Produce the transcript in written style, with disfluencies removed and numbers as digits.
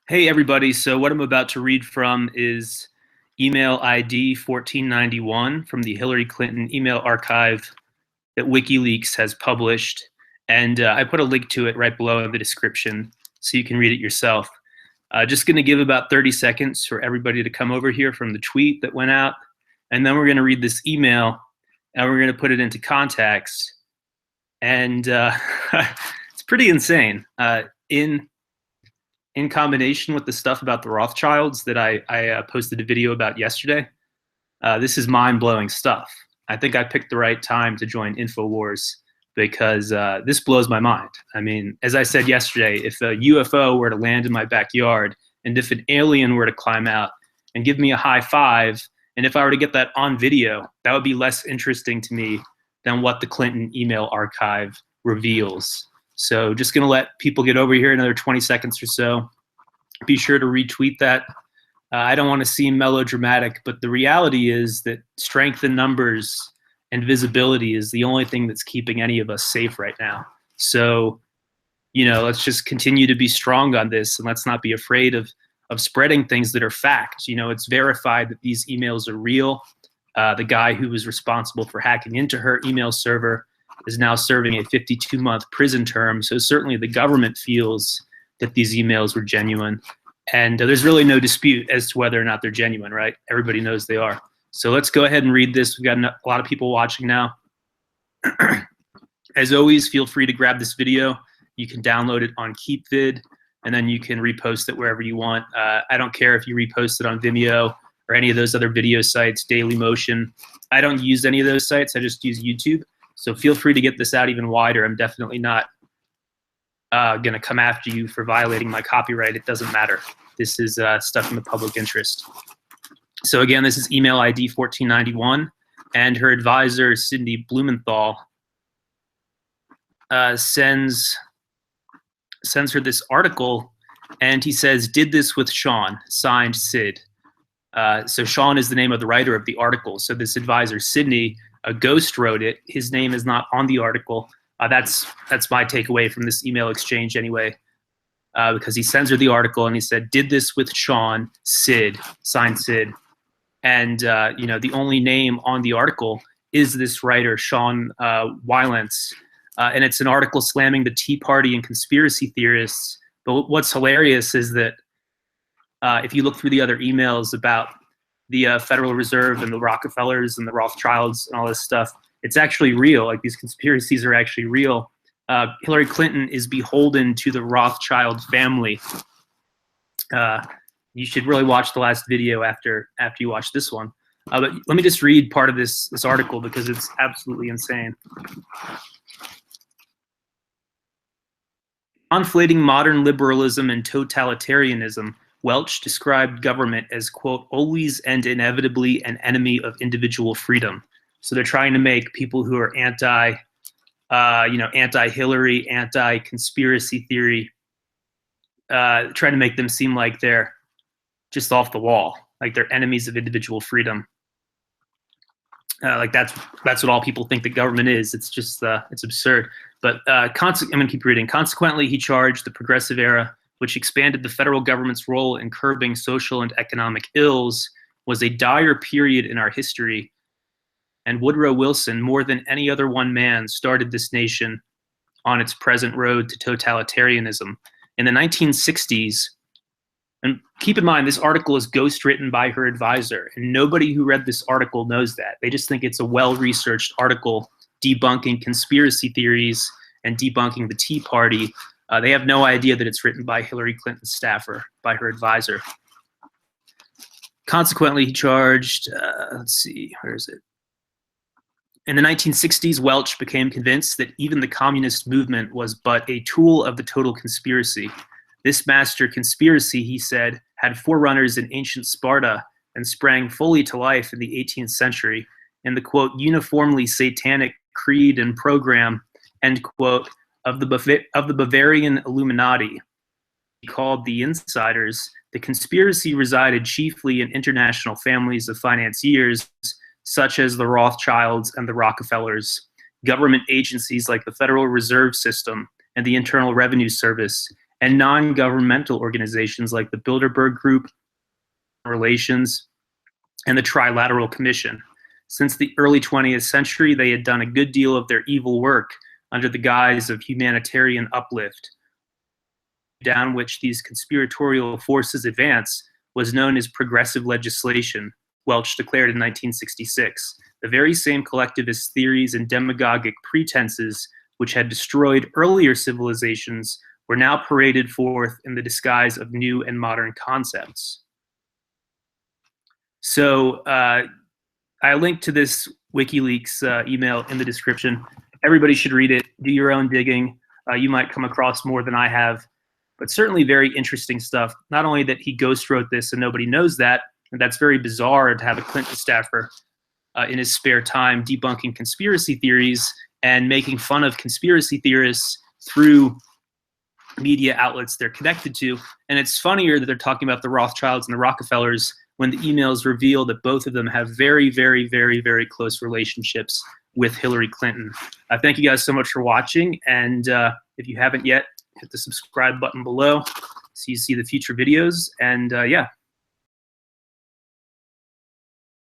Hey everybody, so what I'm about to read from is email ID 1491 from the Hillary Clinton email archive that WikiLeaks has published. And I put a link to it right below in the description so you can read it yourself. Just going to give about 30 seconds for everybody to come over here from the tweet that went out. And then we're going to read this email and we're going to put it into context. And it's pretty insane. In combination with the stuff about the Rothschilds that I posted a video about yesterday, this is mind-blowing stuff. I think I picked the right time to join InfoWars because this blows my mind. I mean, as I said yesterday, if a UFO were to land in my backyard and if an alien were to climb out and give me a high five, and if I were to get that on video, that would be less interesting to me than what the Clinton email archive reveals. So just going to let people get over here another 20 seconds or so. Be sure to retweet that. I don't want to seem melodramatic, but the reality is that strength in numbers and visibility is the only thing that's keeping any of us safe right now. So, let's just continue to be strong on this, and let's not be afraid of spreading things that are fact. It's verified that these emails are real. The guy who was responsible for hacking into her email server is now serving a 52-month prison term. So certainly the government feels that these emails were genuine. And there's really no dispute as to whether or not they're genuine, right? Everybody knows they are. So let's go ahead and read this. We've got a lot of people watching now. As always, feel free to grab this video. You can download it on KeepVid, and then you can repost it wherever you want. I don't care if you repost it on Vimeo or any of those other video sites, Dailymotion. I don't use any of those sites. I just use YouTube. So feel free to get this out even wider. I'm definitely not going to come after you for violating my copyright. It doesn't matter. This is stuff in the public interest. So again, this is email ID 1491, and her advisor, Cindy Blumenthal, sends her this article, and he says, "Did this with Sean," signed Sid. So Sean is the name of the writer of the article. So this advisor, Sydney, a ghost wrote it. His name is not on the article. That's my takeaway from this email exchange anyway, because he sends her the article and he said, "Did this with Sean, Sid," signed Sid. And, the only name on the article is this writer, Sean Wielentz. And it's an article slamming the Tea Party and conspiracy theorists. But what's hilarious is that if you look through the other emails about the Federal Reserve and the Rockefellers and the Rothschilds and all this stuff, it's actually real. Like, these conspiracies are actually real. Hillary Clinton is beholden to the Rothschild family. You should really watch the last video after you watch this one. But let me just read part of this article because it's absolutely insane. Conflating modern liberalism and totalitarianism, Welch described government as, quote, "always and inevitably an enemy of individual freedom." So they're trying to make people who are anti-Hillary, anti-conspiracy theory, trying to make them seem like they're just off the wall, like they're enemies of individual freedom. Like that's what all people think the government is. It's just it's absurd. But I'm going to keep reading. Consequently, he charged the progressive era, which expanded the federal government's role in curbing social and economic ills, was a dire period in our history. And Woodrow Wilson, more than any other one man, started this nation on its present road to totalitarianism. In the 1960s, and keep in mind, this article is ghostwritten by her advisor, and nobody who read this article knows that. They just think it's a well-researched article debunking conspiracy theories and debunking the Tea Party. They have no idea that it's written by Hillary Clinton's staffer, by her advisor. Consequently, he charged, let's see, where is it? In the 1960s, Welch became convinced that even the communist movement was but a tool of the total conspiracy. This master conspiracy, he said, had forerunners in ancient Sparta and sprang fully to life in the 18th century in the, quote, "uniformly satanic creed and program," end quote, of the Bavarian Illuminati, called the Insiders. The conspiracy resided chiefly in international families of financiers, such as the Rothschilds and the Rockefellers, government agencies like the Federal Reserve System and the Internal Revenue Service, and non-governmental organizations like the Bilderberg Group, Relations, and the Trilateral Commission. Since the early 20th century, they had done a good deal of their evil work under the guise of humanitarian uplift. Down which these conspiratorial forces advance was known as progressive legislation, Welch declared in 1966. The very same collectivist theories and demagogic pretenses which had destroyed earlier civilizations were now paraded forth in the disguise of new and modern concepts. So I linked to this WikiLeaks email in the description. Everybody should read it. Do your own digging. You might come across more than I have, but certainly very interesting stuff. Not only that he ghost wrote this and nobody knows that, and that's very bizarre to have a Clinton staffer in his spare time debunking conspiracy theories and making fun of conspiracy theorists through media outlets they're connected to. And it's funnier that they're talking about the Rothschilds and the Rockefellers when the emails reveal that both of them have very, very, very, very close relationships with Hillary Clinton. Thank you guys so much for watching. And if you haven't yet, hit the subscribe button below so you see the future videos. And yeah.